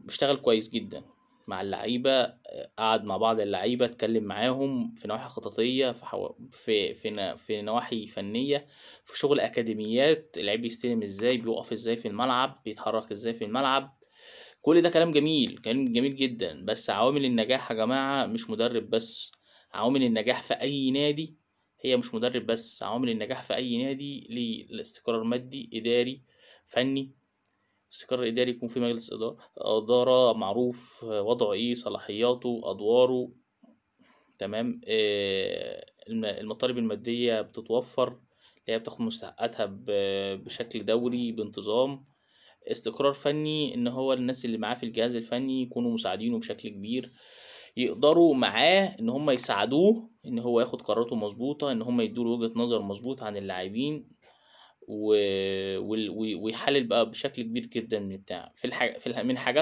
بيشتغل كويس جدا مع اللعيبة، قعد مع بعض اللعيبة اتكلم معاهم في نواحي خططية، في نواحي فنية، في شغل أكاديميات اللعيب بيستلم ازاي، بيقف ازاي في الملعب، بيتحرك ازاي في الملعب. كل ده كلام جميل، كلام جميل جدا. بس عوامل النجاح يا جماعة مش مدرب بس. عوامل النجاح في أي نادي هي مش مدرب بس. عوامل النجاح في أي نادي لاستقرار مادي، إداري، فني. استقرار إداري، يكون في مجلس إدارة معروف وضعه إيه، صلاحياته، أدواره. تمام. المطالب المادية بتتوفر، اللي هي بتاخد مستحقاتها بشكل دوري بانتظام. استقرار فني، ان هو الناس اللي معاه في الجهاز الفني يكونوا مساعدينه بشكل كبير، يقدروا معاه ان هم يساعدوه ان هو ياخد قراراته مظبوطه، ان هم يدوا وجهة نظر مظبوطه عن اللاعبين، ويحلل بقى بشكل كبير جدا من بتاع من حاجات